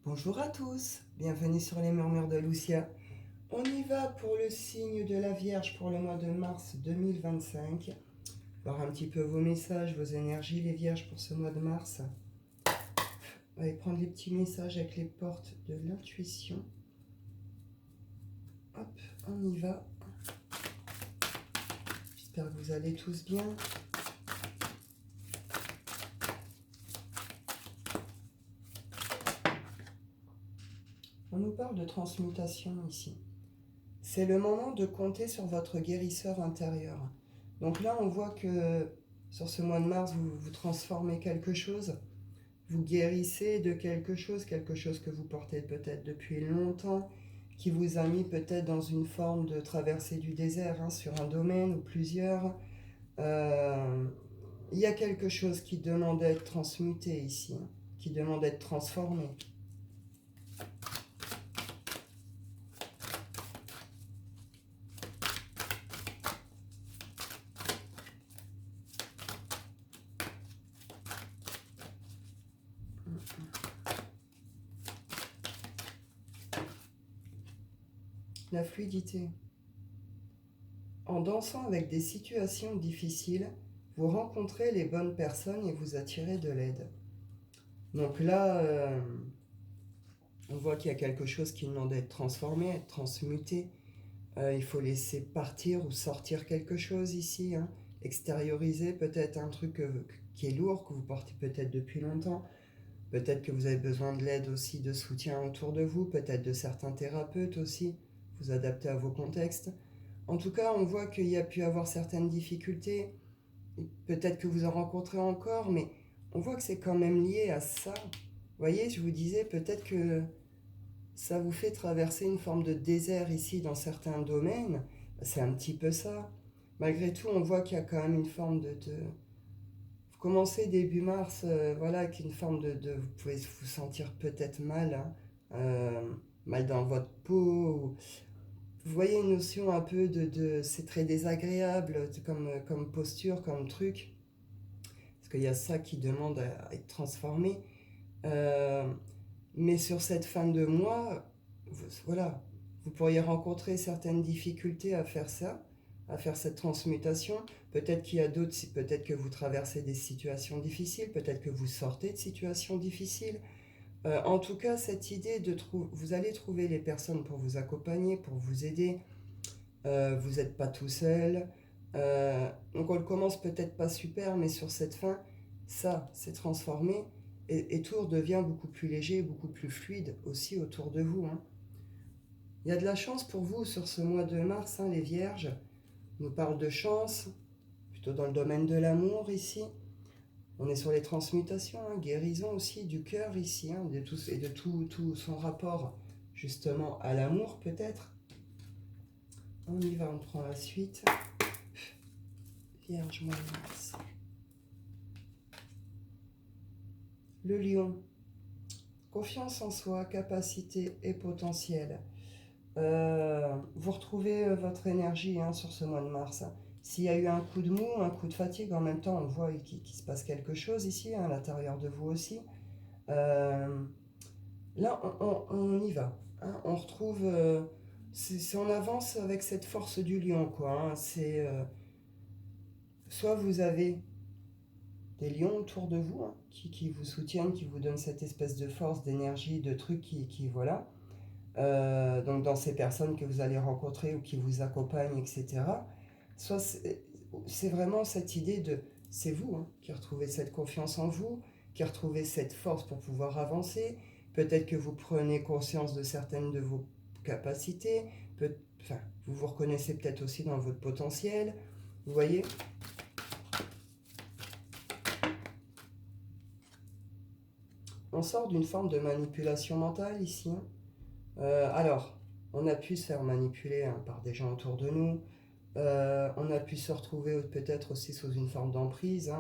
Bonjour à tous, bienvenue sur les murmures de Lucia. On y va pour le signe de la Vierge pour le mois de mars 2025. Voir un petit peu vos messages, vos énergies, les Vierges, pour ce mois de mars. On va prendre les petits messages avec les portes de l'intuition. Hop, on y va. J'espère que vous allez tous bien. On nous parle de transmutation ici. C'est le moment de compter sur votre guérisseur intérieur. Donc là, on voit que sur ce mois de mars, vous transformez quelque chose. Vous guérissez de quelque chose que vous portez peut-être depuis longtemps, qui vous a mis peut-être dans une forme de traversée du désert, sur un domaine ou plusieurs. Il y a quelque chose qui demande à être transmuté ici, qui demande à être transformé. La fluidité. En dansant avec des situations difficiles, vous rencontrez les bonnes personnes et vous attirez de l'aide. Donc là, on voit qu'il y a quelque chose qui demande à être transformé, à être transmuté. Il faut laisser partir ou sortir quelque chose ici, extérioriser peut-être un truc qui est lourd, que vous portez peut-être depuis longtemps. Peut-être que vous avez besoin de l'aide aussi, de soutien autour de vous, peut-être de certains thérapeutes aussi, vous adapter à vos contextes. En tout cas, on voit qu'il y a pu avoir certaines difficultés, peut-être que vous en rencontrez encore, mais on voit que c'est quand même lié à ça. Vous voyez, je vous disais, peut-être que ça vous fait traverser une forme de désert ici dans certains domaines. C'est un petit peu ça. Malgré tout, on voit qu'il y a quand même une forme de... Vous commencez début mars, voilà, avec une forme de... Vous pouvez vous sentir peut-être mal, mal dans votre peau. Vous voyez une notion un peu c'est très désagréable comme posture, comme truc. Parce qu'il y a ça qui demande à être transformé. Mais sur cette fin de mois, voilà, vous pourriez rencontrer certaines difficultés à faire ça, à faire cette transmutation. Peut-être qu'il y a d'autres, peut-être que vous traversez des situations difficiles, peut-être que vous sortez de situations difficiles. En tout cas, cette idée vous allez trouver les personnes pour vous accompagner, pour vous aider. Vous n'êtes pas tout seul. Donc on le commence peut-être pas super, mais sur cette fin, ça s'est transformé et tout redevient beaucoup plus léger, beaucoup plus fluide aussi autour de vous. Il y a de la chance pour vous sur ce mois de mars, les Vierges. On nous parle de chance, plutôt dans le domaine de l'amour ici. On est sur les transmutations, guérison aussi du cœur ici, de tout son rapport justement à l'amour peut-être. On y va, on prend la suite. Vierge, mois de mars. Le lion. Confiance en soi, capacité et potentiel. Vous retrouvez votre énergie sur ce mois de mars. S'il y a eu un coup de mou, un coup de fatigue, en même temps, on voit qu'il se passe quelque chose ici, à l'intérieur de vous aussi. Là, on y va. On retrouve... on avance avec cette force du lion, quoi. Soit vous avez des lions autour de vous, qui vous soutiennent, qui vous donnent cette espèce de force, d'énergie, de trucs voilà. Donc dans ces personnes que vous allez rencontrer ou qui vous accompagnent, etc. Soit c'est vraiment cette idée de... C'est vous qui retrouvez cette confiance en vous, qui retrouvez cette force pour pouvoir avancer. Peut-être que vous prenez conscience de certaines de vos capacités. Enfin, vous vous reconnaissez peut-être aussi dans votre potentiel. Vous voyez ? On sort d'une forme de manipulation mentale ici. Alors, on a pu se faire manipuler par des gens autour de nous. On a pu se retrouver peut-être aussi sous une forme d'emprise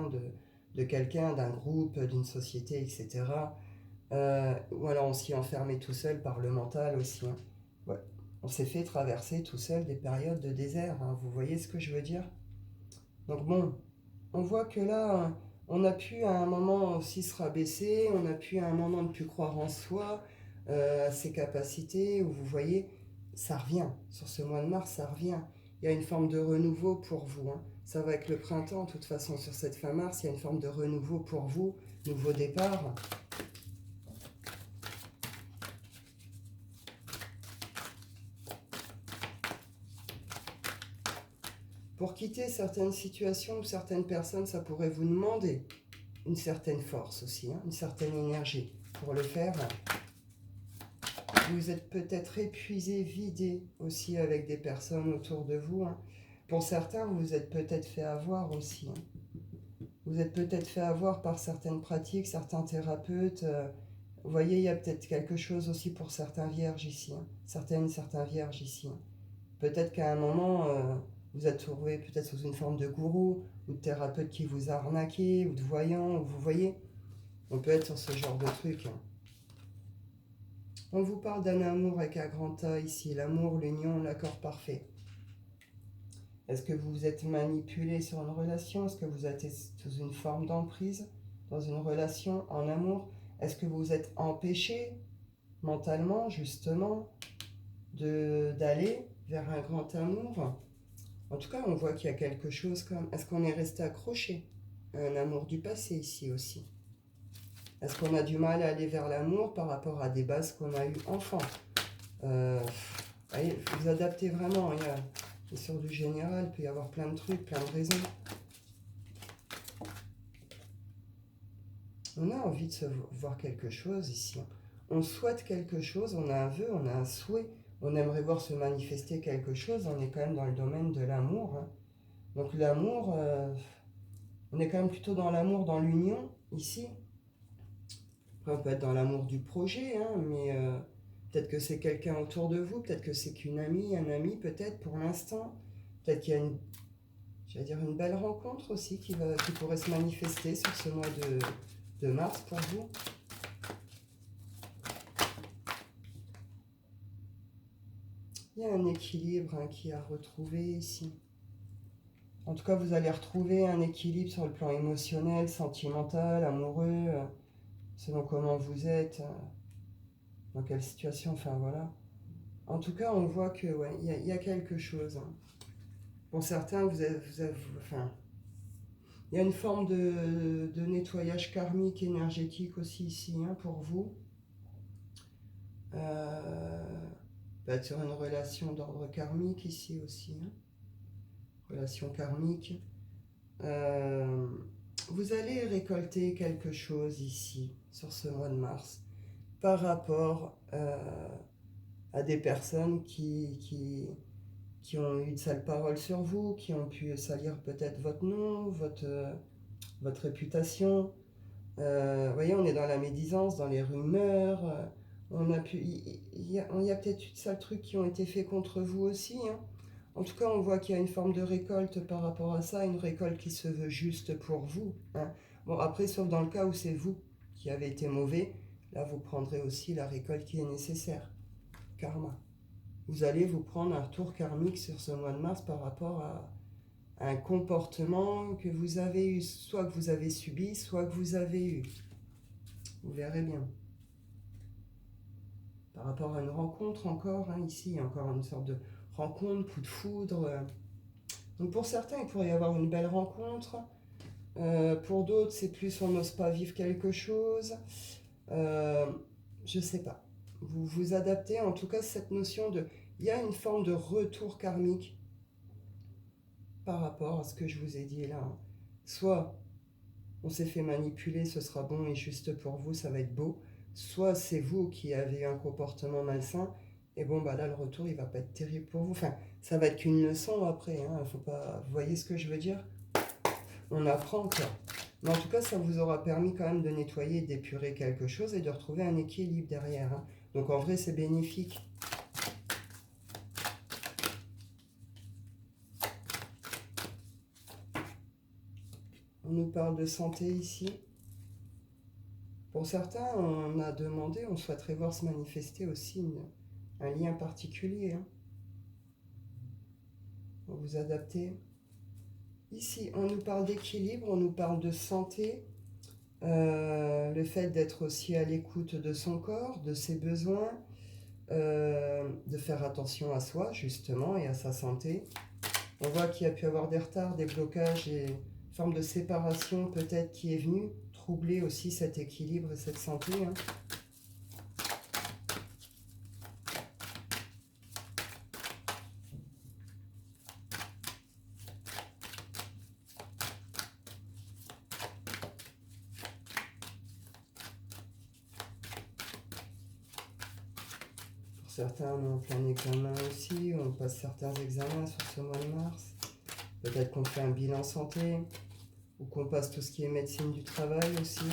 de quelqu'un, d'un groupe, d'une société, etc. Ou alors on s'y enfermait tout seul par le mental aussi. Ouais. On s'est fait traverser tout seul des périodes de désert. Vous voyez ce que je veux dire? Donc bon, on voit que là, on a pu à un moment aussi se rabaisser, on a pu à un moment ne plus croire en soi, à ses capacités, où vous voyez, ça revient. Sur ce mois de mars, ça revient. Il y a une forme de renouveau pour vous, hein. Ça va avec le printemps, de toute façon, sur cette fin mars, il y a une forme de renouveau pour vous, nouveau départ. Pour quitter certaines situations ou certaines personnes, ça pourrait vous demander une certaine force aussi, hein, une certaine énergie. Pour le faire, vous êtes peut-être épuisé, vidé aussi avec des personnes autour de vous, hein. Pour certains, vous vous êtes peut-être fait avoir aussi, hein. Vous êtes peut-être fait avoir par certaines pratiques, certains thérapeutes. Vous voyez, il y a peut-être quelque chose aussi pour certains vierges ici, hein. Certains vierges ici, hein. Peut-être qu'à un moment, vous êtes trouvé peut-être sous une forme de gourou ou de thérapeute qui vous a arnaqué ou de voyant, ou vous voyez. On peut être sur ce genre de truc, hein. On vous parle d'un amour avec un grand A ici, l'amour, l'union, l'accord parfait. Est-ce que vous vous êtes manipulé sur une relation? Est-ce que vous êtes sous une forme d'emprise dans une relation en amour? Est-ce que vous vous êtes empêché mentalement, justement, d'aller vers un grand amour? En tout cas, on voit qu'il y a quelque chose comme... Est-ce qu'on est resté accroché à un amour du passé ici aussi? Est-ce qu'on a du mal à aller vers l'amour par rapport à des bases qu'on a eues enfant? Allez, vous adaptez vraiment, hein. Sur du général, il peut y avoir plein de trucs, plein de raisons. On a envie de se voir quelque chose ici. On souhaite quelque chose, on a un vœu, on a un souhait. On aimerait voir se manifester quelque chose. On est quand même dans le domaine de l'amour, hein. Donc l'amour, on est quand même plutôt dans l'amour, dans l'union, ici. Après, on peut être dans l'amour du projet, hein, mais peut-être que c'est quelqu'un autour de vous, peut-être que c'est qu'une amie, un ami, peut-être pour l'instant. Peut-être qu'il y a une belle rencontre aussi qui pourrait se manifester sur ce mois de mars pour vous. Il y a un équilibre, hein, qui est à retrouver ici. En tout cas, vous allez retrouver un équilibre sur le plan émotionnel, sentimental, amoureux, selon comment vous êtes, dans quelle situation, enfin voilà. En tout cas, on voit que ouais, y a quelque chose, hein. Pour certains, enfin, il y a une forme de nettoyage karmique, énergétique aussi ici, hein, pour vous. Peut être sur une relation d'ordre karmique ici aussi, hein. Relation karmique. Vous allez récolter quelque chose ici, sur ce mois de mars, par rapport à des personnes qui ont eu de sales paroles sur vous, qui ont pu salir peut-être votre nom, votre réputation. Vous voyez, on est dans la médisance, dans les rumeurs. Il y a peut-être eu de sales trucs qui ont été faits contre vous aussi, hein. En tout cas, on voit qu'il y a une forme de récolte par rapport à ça, une récolte qui se veut juste pour vous, hein. Bon, après, sauf dans le cas où c'est vous qui avez été mauvais, là, vous prendrez aussi la récolte qui est nécessaire. Karma. Vous allez vous prendre un retour karmique sur ce mois de mars par rapport à un comportement que vous avez eu, soit que vous avez subi, soit que vous avez eu. Vous verrez bien. Par rapport à une rencontre encore, hein, ici, il y a encore une sorte de rencontre, coup de foudre. Donc pour certains, il pourrait y avoir une belle rencontre. Pour d'autres, c'est plus on n'ose pas vivre quelque chose. Je sais pas. Vous vous adaptez, en tout cas, cette notion de... Il y a une forme de retour karmique par rapport à ce que je vous ai dit là. Soit on s'est fait manipuler, ce sera bon et juste pour vous, ça va être beau. Soit c'est vous qui avez eu un comportement malsain, et bon, bah là, le retour, il va pas être terrible pour vous. Enfin, ça va être qu'une leçon après, hein. Faut pas... Vous voyez ce que je veux dire? On apprend, quoi. Mais en tout cas, ça vous aura permis quand même de nettoyer, d'épurer quelque chose et de retrouver un équilibre derrière, hein. Donc en vrai, c'est bénéfique. On nous parle de santé ici. Pour certains, on a demandé, on souhaiterait voir se manifester aussi un lien particulier, hein. Vous vous adaptez. Ici, on nous parle d'équilibre, on nous parle de santé. Le fait d'être aussi à l'écoute de son corps, de ses besoins, de faire attention à soi justement et à sa santé. On voit qu'il y a pu avoir des retards, des blocages et une forme de séparation peut-être qui est venue troubler aussi cet équilibre et cette santé. Hein. Pour certains, on est en plein examen aussi, on passe certains examens sur ce mois de mars. Peut-être qu'on fait un bilan santé, ou qu'on passe tout ce qui est médecine du travail aussi.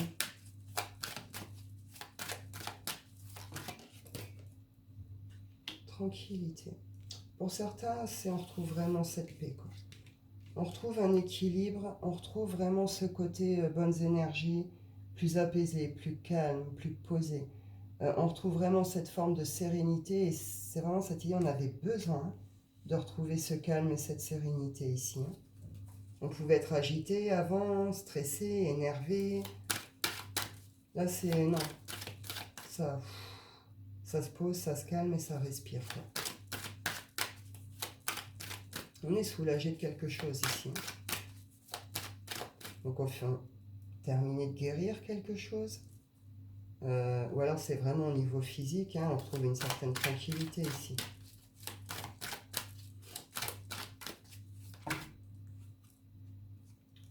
Tranquillité. Pour certains, on retrouve vraiment cette paix, quoi. On retrouve un équilibre, on retrouve vraiment ce côté bonnes énergies, plus apaisé, plus calme, plus posé. On retrouve vraiment cette forme de sérénité et c'est vraiment cette idée, on avait besoin de retrouver ce calme et cette sérénité ici. Hein. On pouvait être agité avant, stressé, énervé. Là, c'est non. Ça se pose, ça se calme et ça respire. Quoi. On est soulagé de quelque chose ici. Donc on fait terminer de guérir quelque chose. Ou alors c'est vraiment au niveau physique, hein, on trouve une certaine tranquillité ici.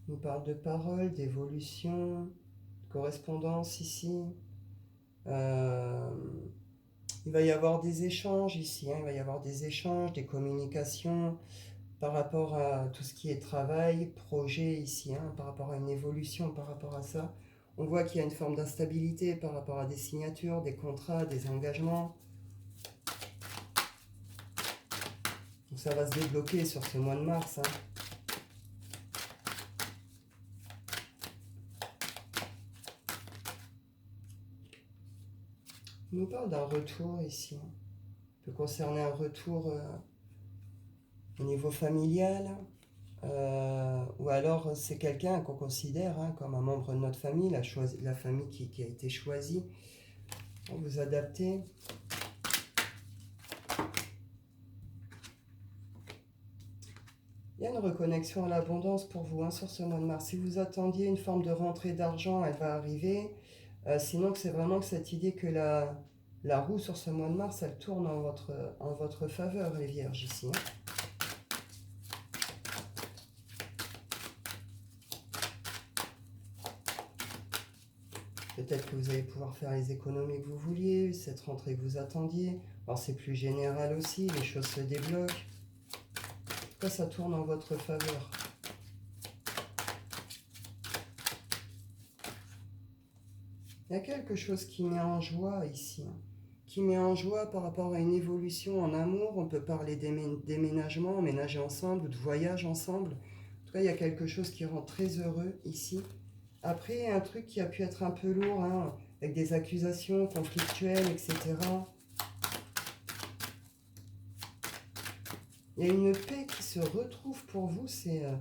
On nous parle de paroles, d'évolution, de correspondance ici. Il va y avoir des échanges ici, hein, il va y avoir des échanges, des communications par rapport à tout ce qui est travail, projet ici, hein, par rapport à une évolution, par rapport à ça. On voit qu'il y a une forme d'instabilité par rapport à des signatures, des contrats, des engagements. Donc ça va se débloquer sur ce mois de mars. Hein. On nous parle d'un retour ici. Ça peut concerner un retour au niveau familial. Ou alors c'est quelqu'un qu'on considère hein, comme un membre de notre famille, la famille qui a été choisie. On vous adapter. Il y a une reconnexion à l'abondance pour vous hein, sur ce mois de mars. Si vous attendiez une forme de rentrée d'argent, elle va arriver. Sinon, c'est vraiment que cette idée que la roue sur ce mois de mars, elle tourne en votre faveur, les vierges, ici. Hein. Peut-être que vous allez pouvoir faire les économies que vous vouliez, cette rentrée que vous attendiez. Alors, c'est plus général aussi, les choses se débloquent. Pourquoi ça tourne en votre faveur ? Il y a quelque chose qui met en joie ici, hein, qui met en joie par rapport à une évolution en amour. On peut parler d'éménagement, emménager ensemble, ou de voyage ensemble. En tout cas, il y a quelque chose qui rend très heureux ici. Après, un truc qui a pu être un peu lourd, hein, avec des accusations conflictuelles, etc. Il y a une paix qui se retrouve pour vous. Vous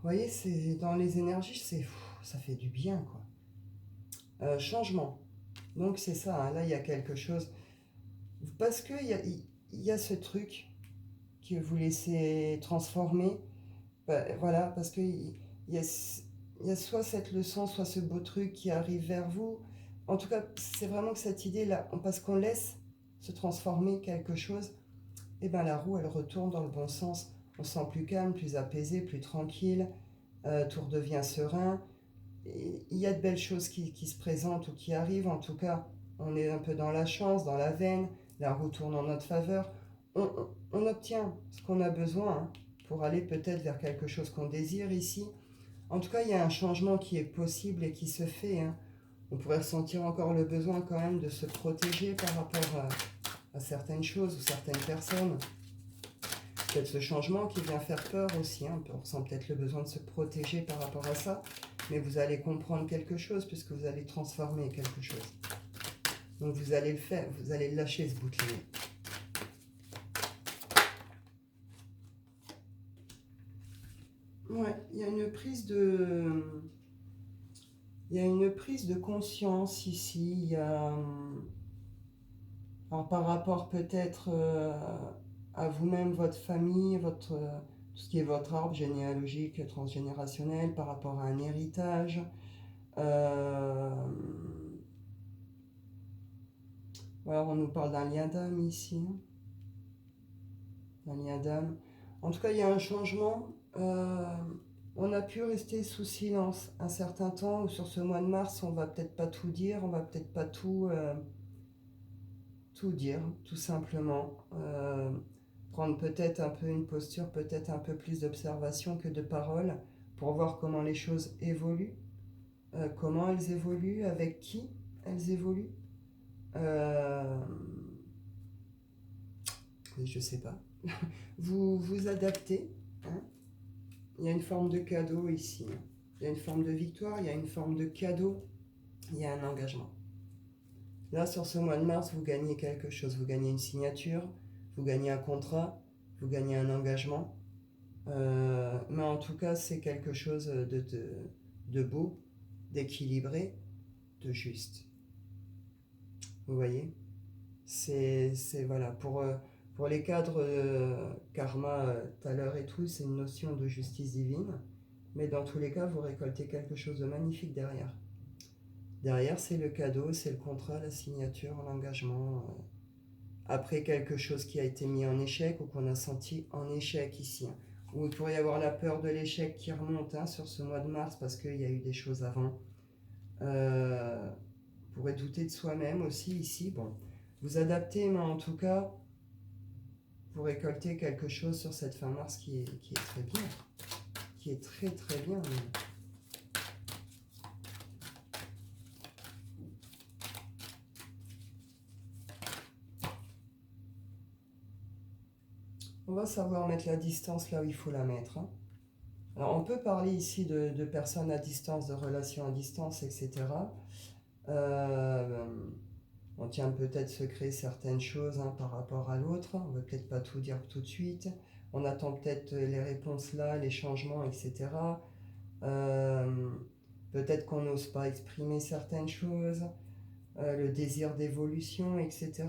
voyez, c'est dans les énergies, ça fait du bien, quoi. Changement. Donc c'est ça, hein, là il y a quelque chose. Parce qu'il y a ce truc que vous laissez transformer. Voilà, parce qu'il y a, y a soit cette leçon, soit ce beau truc qui arrive vers vous. En tout cas, c'est vraiment que cette idée-là, parce qu'on laisse se transformer quelque chose, et bien la roue, elle retourne dans le bon sens. On se sent plus calme, plus apaisé, plus tranquille. Tout redevient serein. Il y a de belles choses qui se présentent ou qui arrivent. En tout cas, on est un peu dans la chance, dans la veine. La roue tourne en notre faveur. On obtient ce qu'on a besoin hein, pour aller peut-être vers quelque chose qu'on désire ici. En tout cas, il y a un changement qui est possible et qui se fait. Hein. On pourrait ressentir encore le besoin quand même de se protéger par rapport à certaines choses ou certaines personnes. Peut-être ce changement qui vient faire peur aussi. Hein. On ressent peut-être le besoin de se protéger par rapport à ça. Mais vous allez comprendre quelque chose puisque vous allez transformer quelque chose. Donc vous allez le faire, vous allez lâcher ce bouclier. Ouais, il y a une prise de Il y a une prise de conscience ici. Il y a, alors par rapport peut-être à vous-même, votre famille, tout ce qui est votre arbre généalogique, transgénérationnel, par rapport à un héritage. Euh, alors on nous parle d'un lien d'âme ici. Un lien d'âme. En tout cas, il y a un changement. On a pu rester sous silence un certain temps, ou sur ce mois de mars, on va peut-être pas tout dire, on va peut-être pas tout dire, tout simplement. Prendre peut-être un peu une posture, peut-être un peu plus d'observation que de parole, pour voir comment les choses évoluent, comment elles évoluent, avec qui elles évoluent. Je sais pas. Vous vous adaptez, hein. Il y a une forme de cadeau ici. Il y a une forme de victoire, il y a une forme de cadeau, il y a un engagement. Là, sur ce mois de mars, vous gagnez quelque chose. Vous gagnez une signature, vous gagnez un contrat, vous gagnez un engagement. Mais en tout cas, c'est quelque chose de beau, d'équilibré, de juste. Vous voyez? C'est voilà, pour les cadres karma, tout à l'heure et tout, c'est une notion de justice divine. Mais dans tous les cas, vous récoltez quelque chose de magnifique derrière. Derrière, c'est le cadeau, c'est le contrat, la signature, l'engagement. Après quelque chose qui a été mis en échec ou qu'on a senti en échec ici. Ou il pourrait y avoir la peur de l'échec qui remonte sur ce mois de mars parce qu'il y a eu des choses avant. On pourrait douter de soi-même aussi ici. Bon, vous adaptez, mais en tout cas, vous récoltez quelque chose sur cette fin mars qui est très bien. Qui est très très bien. On va savoir mettre la distance là où il faut la mettre. Alors on peut parler ici de personnes à distance, de relations à distance, etc. On tient peut-être secret certaines choses par rapport à l'autre. On ne veut peut-être pas tout dire tout de suite. On attend peut-être les réponses là, les changements, etc. Peut-être qu'on n'ose pas exprimer certaines choses, le désir d'évolution, etc.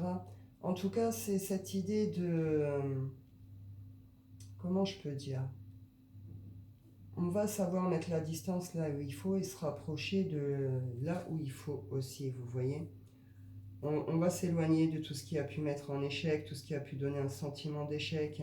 En tout cas, c'est cette idée de... comment je peux dire? On va savoir mettre la distance là où il faut et se rapprocher de là où il faut aussi, vous voyez. On va s'éloigner de tout ce qui a pu mettre en échec, tout ce qui a pu donner un sentiment d'échec.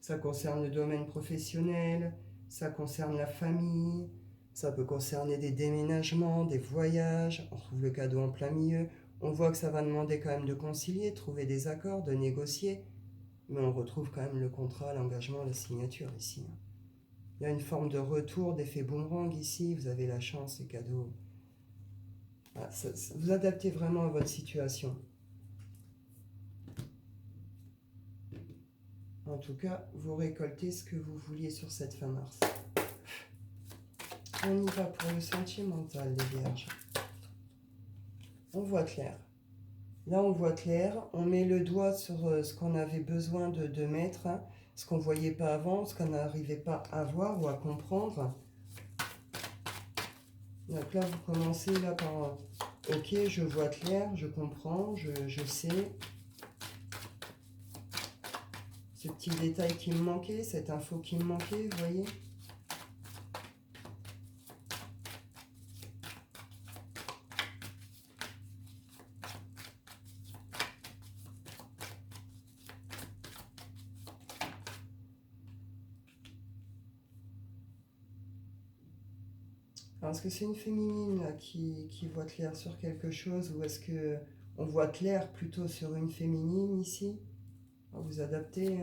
Ça concerne le domaine professionnel, ça concerne la famille, ça peut concerner des déménagements, des voyages, on trouve le cadeau en plein milieu. On voit que ça va demander quand même de concilier, de trouver des accords, de négocier, mais on retrouve quand même le contrat, l'engagement, la signature ici. Il y a une forme de retour, d'effet boomerang ici, vous avez la chance, les cadeaux. Voilà, vous adaptez vraiment à votre situation. En tout cas, vous récoltez ce que vous vouliez sur cette fin mars. On y va pour le sentimental, les vierges. On voit clair. Là, on voit clair. On met le doigt sur ce qu'on avait besoin de mettre, ce qu'on ne voyait pas avant, ce qu'on n'arrivait pas à voir ou à comprendre. Donc là, vous commencez là par ok, je vois clair, je comprends, je sais. Ce petit détail qui me manquait, cette info qui me manquait, vous voyez. Alors, est-ce que c'est une féminine là, qui voit clair sur quelque chose ou est-ce que on voit clair plutôt sur une féminine ici? On va vous adapter.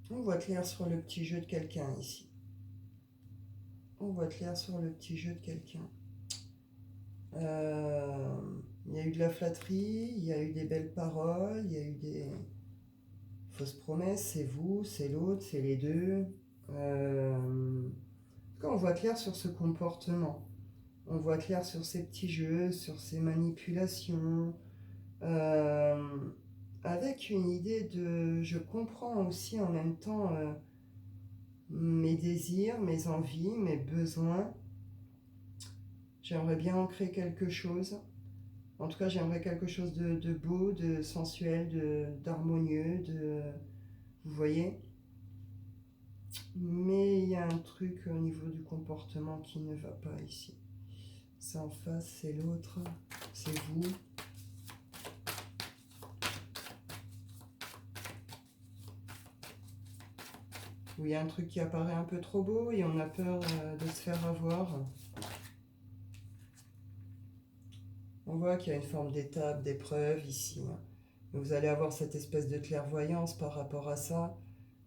On voit clair sur le petit jeu de quelqu'un ici. On voit clair sur le petit jeu de quelqu'un. Il y a eu de la flatterie, il y a eu des belles paroles, il y a eu des fausses promesses, c'est vous, c'est l'autre, c'est les deux. On voit clair sur ce comportement. On voit clair sur ces petits jeux, sur ces manipulations. avec une idée de... Je comprends aussi en même temps mes désirs, mes envies, mes besoins. J'aimerais bien en créer quelque chose. En tout cas, j'aimerais quelque chose de beau, de sensuel, d'harmonieux, de... Vous voyez? Mais il y a un truc au niveau du comportement qui ne va pas ici. C'est en face, c'est l'autre, c'est vous. Où il y a un truc qui apparaît un peu trop beau et on a peur de se faire avoir. On voit qu'il y a une forme d'étape, d'épreuve ici. Vous allez avoir cette espèce de clairvoyance par rapport à ça.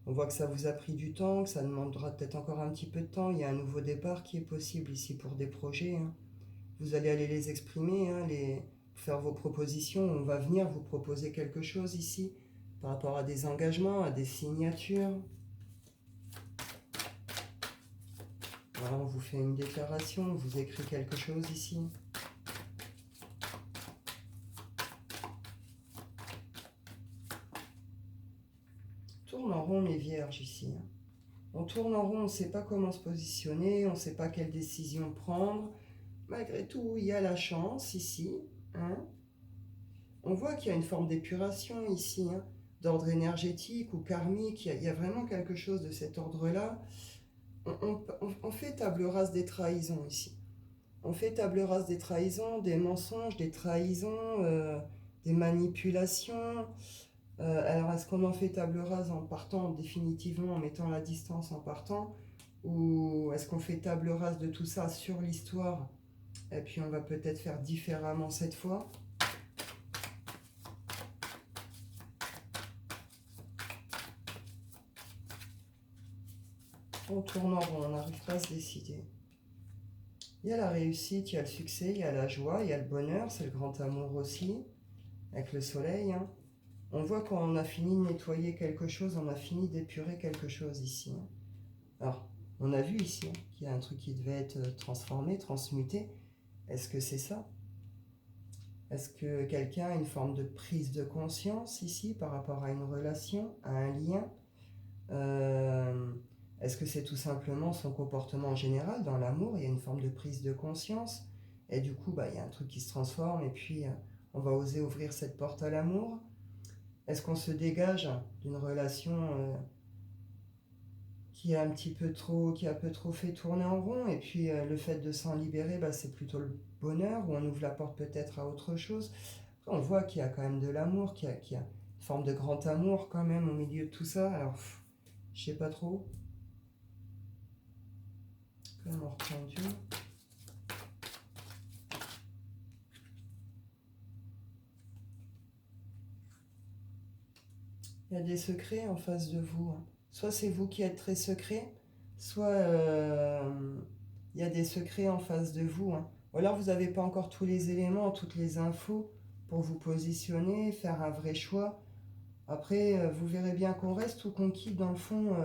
On voit que ça vous a pris du temps, que ça demandera peut-être encore un petit peu de temps. Il y a un nouveau départ qui est possible ici pour des projets. Vous allez aller les exprimer, faire vos propositions. On va venir vous proposer quelque chose ici par rapport à des engagements, à des signatures. Voilà, on vous fait une déclaration, on vous écrit quelque chose ici. Tourne en rond les vierges ici. On tourne en rond, on ne sait pas comment se positionner, on ne sait pas quelle décision prendre. Malgré tout, il y a la chance ici. On voit qu'il y a une forme d'épuration ici, d'ordre énergétique ou karmique. Il y a vraiment quelque chose de cet ordre-là. On fait table rase des trahisons ici. On fait table rase des trahisons, des mensonges, des trahisons, des manipulations. Alors, est-ce qu'on en fait table rase en partant définitivement, en mettant la distance en partant, ou est-ce qu'on fait table rase de tout ça sur l'histoire, et puis on va peut-être faire différemment cette fois? On tourne en rond, on n'arrive pas à se décider. Il y a la réussite, il y a le succès, il y a la joie, il y a le bonheur, c'est le grand amour aussi, avec le soleil. On voit qu'on a fini de nettoyer quelque chose, on a fini d'épurer quelque chose ici. Alors, on a vu ici qu'il y a un truc qui devait être transformé, transmuté. Est-ce que c'est ça? Est-ce que quelqu'un a une forme de prise de conscience ici par rapport à une relation, à un lien? Est-ce que c'est tout simplement son comportement en général dans l'amour? Il y a une forme de prise de conscience et du coup, il y a un truc qui se transforme et puis on va oser ouvrir cette porte à l'amour. Est-ce qu'on se dégage d'une relation qui a un peu trop fait tourner en rond et puis le fait de s'en libérer, c'est plutôt le bonheur où on ouvre la porte peut-être à autre chose. On voit qu'il y a quand même de l'amour, qu'il y a une forme de grand amour quand même au milieu de tout ça. Alors, je sais pas trop. Quand même, on reprend Dieu. Il y a des secrets en face de vous. Soit c'est vous qui êtes très secret, soit il y a des secrets en face de vous. Ou alors vous n'avez pas encore tous les éléments, toutes les infos pour vous positionner, faire un vrai choix. Après, vous verrez bien qu'on reste ou qu'on quitte. Dans le fond,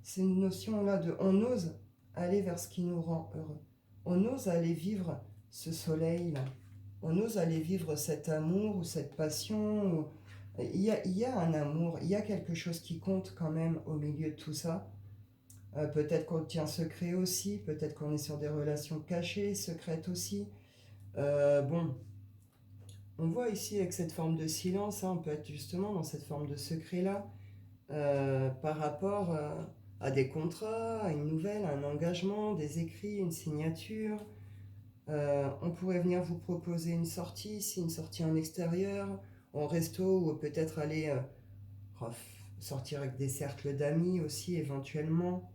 c'est une notion-là de... On ose aller vers ce qui nous rend heureux. On ose aller vivre ce soleil-là. On ose aller vivre cet amour ou cette passion. Il y a un amour, il y a quelque chose qui compte quand même au milieu de tout ça. Peut-être qu'on tient secret aussi, peut-être qu'on est sur des relations cachées, secrètes aussi. Bon, on voit ici avec cette forme de silence, on peut être justement dans cette forme de secret-là, par rapport à des contrats, à une nouvelle, à un engagement, des écrits, une signature. On pourrait venir vous proposer une sortie ici, une sortie en extérieur, en resto, ou peut-être aller sortir avec des cercles d'amis aussi éventuellement.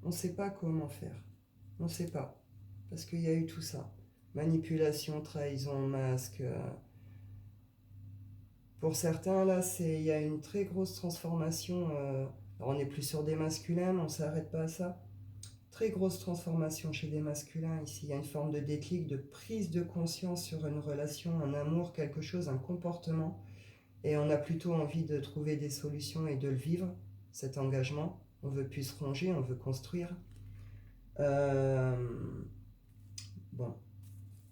On ne sait pas comment faire. On ne sait pas. Parce qu'il y a eu tout ça. Manipulation, trahison, masque. Pour certains, là, il y a une très grosse transformation. Alors on n'est plus sur des masculins, on ne s'arrête pas à ça. Très grosse transformation chez des masculins ici. Il y a une forme de déclic, de prise de conscience sur une relation, un amour, quelque chose, un comportement. Et on a plutôt envie de trouver des solutions et de le vivre, cet engagement. On veut plus se ranger, on veut construire. Bon.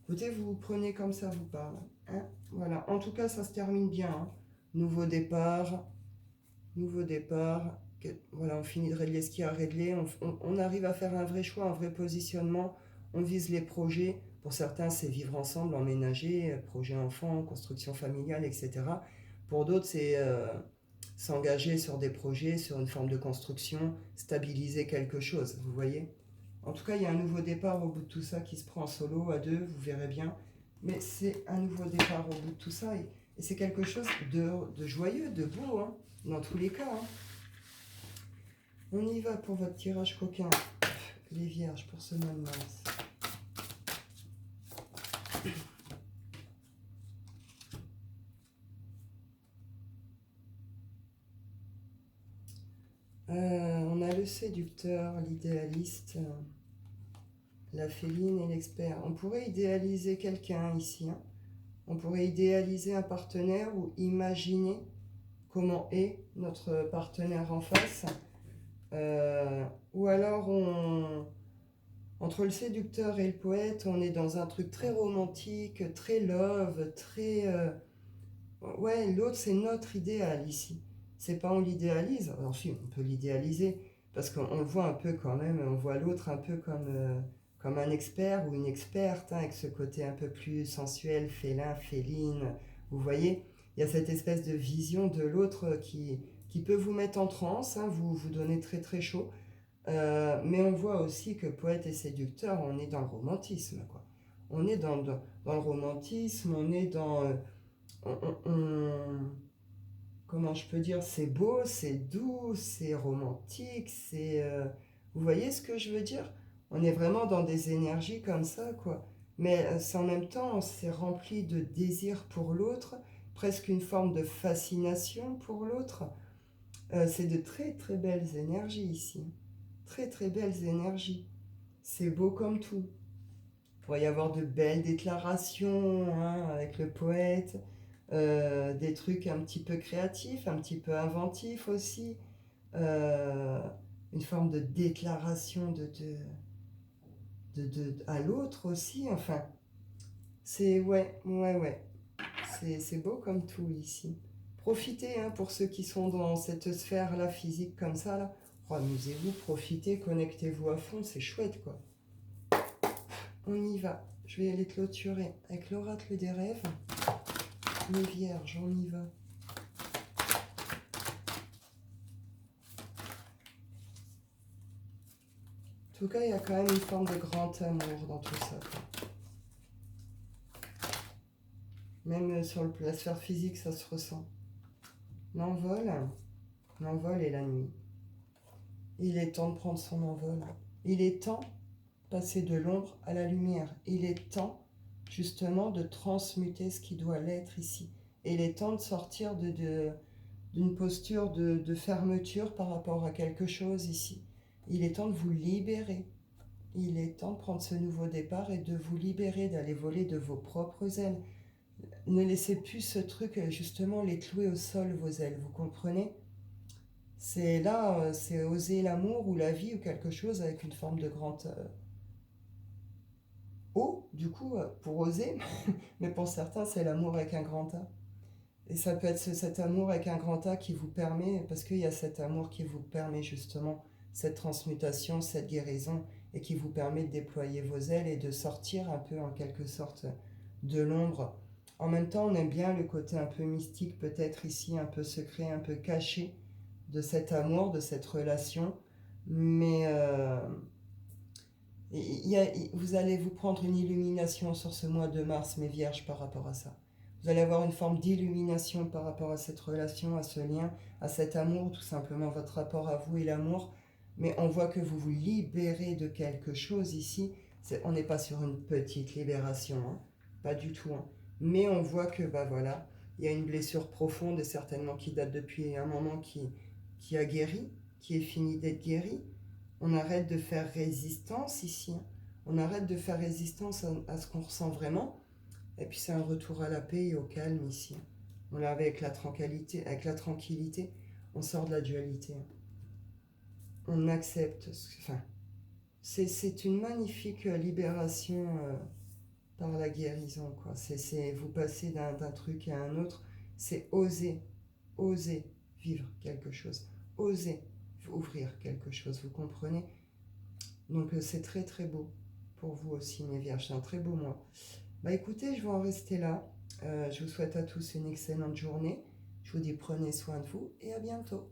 Écoutez, vous prenez comme ça vous parle. Voilà. En tout cas, ça se termine bien. nouveau départ, nouveau départ. Voilà, on finit de régler ce qu'il y a à régler, on arrive à faire un vrai choix, un vrai positionnement, on vise les projets. Pour certains, c'est vivre ensemble, emménager, projet enfant, construction familiale, etc. Pour d'autres, c'est s'engager sur des projets, sur une forme de construction, stabiliser quelque chose, vous voyez. En tout cas, il y a un nouveau départ au bout de tout ça qui se prend en solo, à deux, vous verrez bien. Mais c'est un nouveau départ au bout de tout ça. Et c'est quelque chose de joyeux, de beau, hein, dans tous les cas. Hein. On y va pour votre tirage coquin. Les vierges pour ce mois de mars. On a le séducteur, l'idéaliste, la féline et l'expert. On pourrait idéaliser quelqu'un ici. Hein. On pourrait idéaliser un partenaire ou imaginer comment est notre partenaire en face. Ou alors, entre le séducteur et le poète, on est dans un truc très romantique, très love, très... Ouais, l'autre, c'est notre idéal ici. C'est pas on l'idéalise. Alors si, on peut l'idéaliser, parce qu'on le voit un peu quand même, on voit l'autre un peu comme un expert ou une experte, hein, avec ce côté un peu plus sensuel, félin, féline. Vous voyez, il y a cette espèce de vision de l'autre qui peut vous mettre en transe, hein, vous donner très très chaud. Mais on voit aussi que poète et séducteur, on est dans le romantisme, quoi. On est dans le romantisme, on est dans... comment je peux dire, c'est beau, c'est doux, c'est romantique, c'est... vous voyez ce que je veux dire? On est vraiment dans des énergies comme ça, quoi. Mais c'est en même temps, c'est rempli de désir pour l'autre, presque une forme de fascination pour l'autre. C'est de très très belles énergies ici. Très très belles énergies. C'est beau comme tout. Il pourrait y avoir de belles déclarations, hein, avec le poète, des trucs un petit peu créatifs, un petit peu inventifs aussi, euh, une forme de déclaration à l'autre aussi. Enfin, c'est ouais, ouais, ouais. C'est beau comme tout ici. Profitez, hein, pour ceux qui sont dans cette sphère-là physique comme ça, là. Oh, amusez-vous, profitez, connectez-vous à fond, c'est chouette, quoi. On y va. Je vais aller clôturer avec l'oracle des rêves. Les vierges, on y va. En tout cas, il y a quand même une forme de grand amour dans tout ça, quoi. Même sur la sphère physique, ça se ressent. L'envol, l'envol et la nuit. Il est temps de prendre son envol. Il est temps de passer de l'ombre à la lumière. Il est temps, justement, de transmuter ce qui doit l'être ici. Et il est temps de sortir d'une posture de fermeture par rapport à quelque chose ici. Il est temps de vous libérer. Il est temps de prendre ce nouveau départ et de vous libérer, d'aller voler de vos propres ailes. Ne laissez plus ce truc, justement, les clouer au sol, vos ailes, vous comprenez? C'est là, c'est oser l'amour ou la vie ou quelque chose avec une forme de grand O, du coup, pour oser, mais pour certains, c'est l'amour avec un grand A. Et ça peut être cet amour avec un grand A qui vous permet, parce qu'il y a cet amour qui vous permet justement cette transmutation, cette guérison, et qui vous permet de déployer vos ailes et de sortir un peu en quelque sorte de l'ombre. En même temps, on aime bien le côté un peu mystique, peut-être ici, un peu secret, un peu caché de cet amour, de cette relation. Mais vous allez vous prendre une illumination sur ce mois de mars, mes vierges, par rapport à ça. Vous allez avoir une forme d'illumination par rapport à cette relation, à ce lien, à cet amour, tout simplement votre rapport à vous et l'amour. Mais on voit que vous vous libérez de quelque chose ici. On n'est pas sur une petite libération, hein. Pas du tout. Hein. Mais on voit que, bah voilà, il y a une blessure profonde et certainement qui date depuis un moment qui a guéri, qui est fini d'être guéri. On arrête de faire résistance ici. Hein. On arrête de faire résistance à ce qu'on ressent vraiment. Et puis c'est un retour à la paix et au calme ici. On l'a avec la tranquillité, on sort de la dualité. On accepte. Enfin, c'est une magnifique libération par la guérison, quoi. Vous passez d'un truc à un autre. C'est oser. osez vivre quelque chose, osez ouvrir quelque chose, vous comprenez? Donc c'est très très beau pour vous aussi, mes vierges, c'est un très beau mois. Bah écoutez, je vais en rester là. Je vous souhaite à tous une excellente journée. Je vous dis prenez soin de vous et à bientôt.